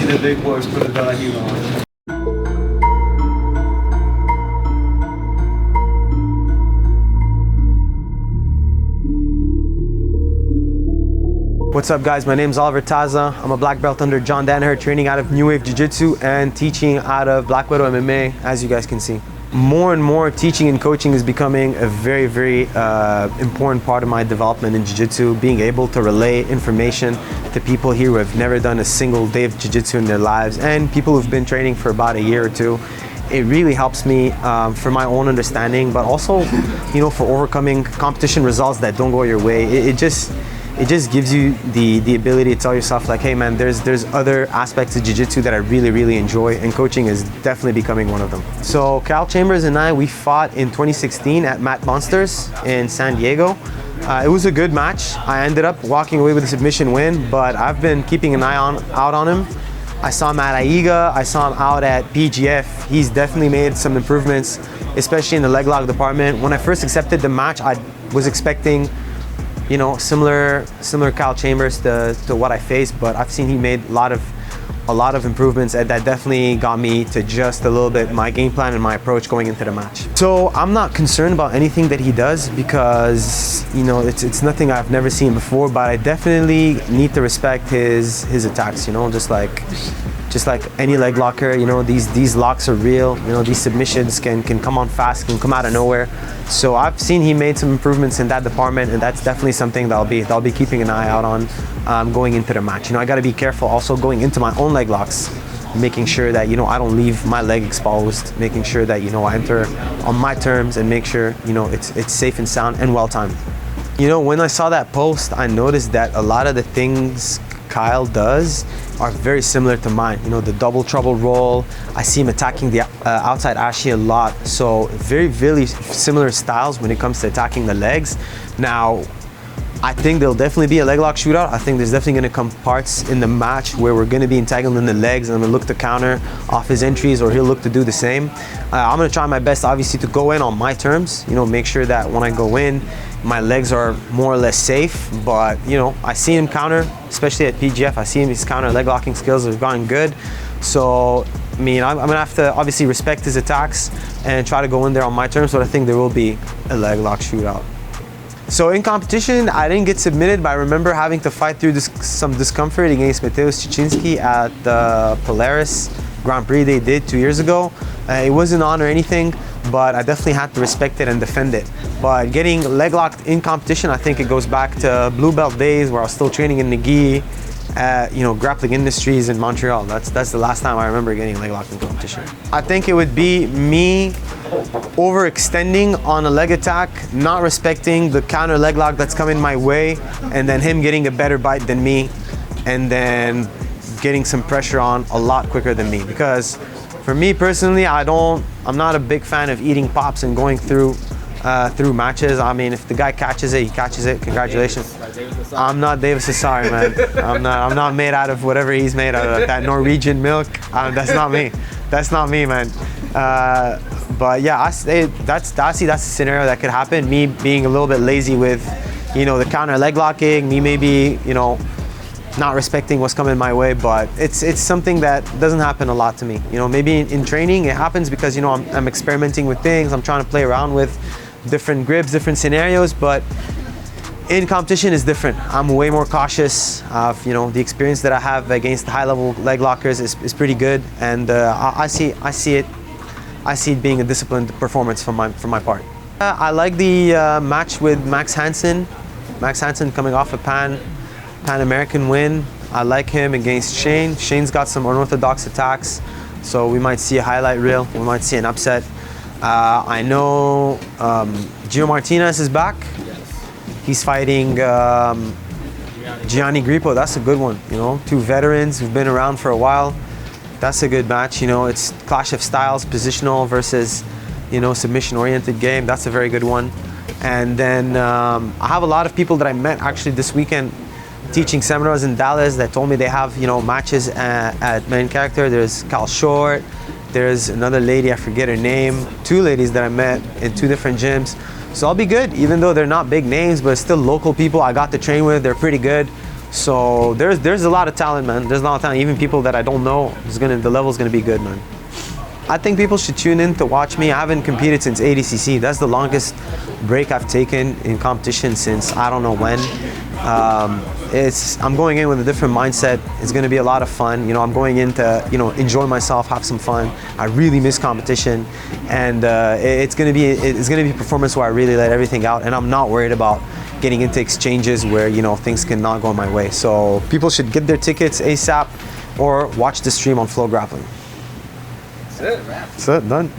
the big boys put a belt heat on. What's up guys, my name is Oliver Taza. I'm a black belt under John Danaher, training out of New Wave Jiu-Jitsu and teaching out of Black Widow MMA, as you guys can see. More and more teaching and coaching is becoming a very, very important part of my development in Jiu-Jitsu. Being able to relay information to people here who have never done a single day of Jiu-Jitsu in their lives and people who've been training for about a year or two. It really helps me for my own understanding, but also, you know, for overcoming competition results that don't go your way. It just gives you the ability to tell yourself like, hey man, there's other aspects of Jiu-Jitsu that I really, really enjoy, and coaching is definitely becoming one of them. So Cal Chambers and I, we fought in 2016 at Matt Monsters in San Diego. It was a good match. I ended up walking away with a submission win, but I've been keeping an eye out on him. I saw him at AIGA, I saw him out at PGF. He's definitely made some improvements, especially in the leg lock department. When I first accepted the match, I was expecting, you know, similar Cal Chambers to what I faced, but I've seen he made a lot of improvements, and that definitely got me to adjust a little bit my game plan and my approach going into the match. So I'm not concerned about anything that he does because, you know, it's nothing I've never seen before, but I definitely need to respect his attacks, you know, just like any leg locker, you know, these locks are real, you know, these submissions can come on fast, can come out of nowhere. So I've seen he made some improvements in that department, and that's definitely something that I'll be keeping an eye out on going into the match. You know, I got to be careful also going into my own leg locks, making sure that, you know, I don't leave my leg exposed, making sure that, you know, I enter on my terms and make sure, you know, it's safe and sound and well timed. You know, when I saw that post, I noticed that a lot of the things Kyle does are very similar to mine. You know, the double trouble roll, I see him attacking the outside ashi a lot. So very similar styles when it comes to attacking the legs. Now, I think there'll definitely be a leg lock shootout. I think there's definitely gonna come parts in the match where we're gonna be entangled in the legs, and I'm gonna look to counter off his entries, or he'll look to do the same. I'm gonna try my best, obviously, to go in on my terms, you know, make sure that when I go in, my legs are more or less safe. But, you know, I see him counter, especially at PGF, I see his counter leg locking skills have gotten good. So, I mean, I'm gonna have to obviously respect his attacks and try to go in there on my terms, but I think there will be a leg lock shootout. So in competition, I didn't get submitted, but I remember having to fight through some discomfort against Mateusz Cicinski at the Polaris Grand Prix they did 2 years ago. It wasn't on or anything, but I definitely had to respect it and defend it. But getting leg locked in competition, I think it goes back to blue belt days where I was still training in Nagi at, you know, Grappling Industries in Montreal. That's the last time I remember getting leg locked in competition. I think it would be me overextending on a leg attack, not respecting the counter leg lock that's coming my way, and then him getting a better bite than me, and then getting some pressure on a lot quicker than me. Because for me personally, I'm not a big fan of eating pops and going through matches. I mean, if the guy catches it, he catches it. Congratulations. I'm not Davis Asari, man. I'm not made out of whatever he's made out of, that Norwegian milk. That's not me. That's not me, man. But yeah, that's a scenario that could happen. Me being a little bit lazy with, you know, the counter leg locking, me maybe, you know, not respecting what's coming my way, but it's something that doesn't happen a lot to me. You know, maybe in training it happens because, you know, I'm experimenting with things, I'm trying to play around with different grips, different scenarios, but in competition is different. I'm way more cautious. You know, the experience that I have against the high-level leg lockers is pretty good, and I see it being a disciplined performance from my part. I like the match with Max Hansen. Max Hansen coming off a Pan American win. I like him against Shane. Shane's got some unorthodox attacks, so we might see a highlight reel. We might see an upset. I know Gio Martinez is back. He's fighting Gianni Grippo. That's a good one. You know, two veterans who've been around for a while. That's a good match. You know, it's clash of styles, positional versus, you know, submission-oriented game. That's a very good one. And then I have a lot of people that I met actually this weekend teaching seminars in Dallas that told me they have, you know, matches at Main Character. There's Cal Short. There's another lady, I forget her name. Two ladies that I met in two different gyms. So I'll be good, even though they're not big names, but still local people I got to train with. They're pretty good. So there's a lot of talent, man. There's a lot of talent. Even people that I don't know, the level's gonna be good, man. I think people should tune in to watch me. I haven't competed since ADCC. That's the longest break I've taken in competition since I don't know when. I'm going in with a different mindset. It's going to be a lot of fun. You know, I'm going in to, you know, enjoy myself, have some fun. I really miss competition, and it's going to be a performance where I really let everything out, and I'm not worried about getting into exchanges where, you know, things cannot go my way. So people should get their tickets ASAP or watch the stream on Flo Grappling. That's it. That's it, done.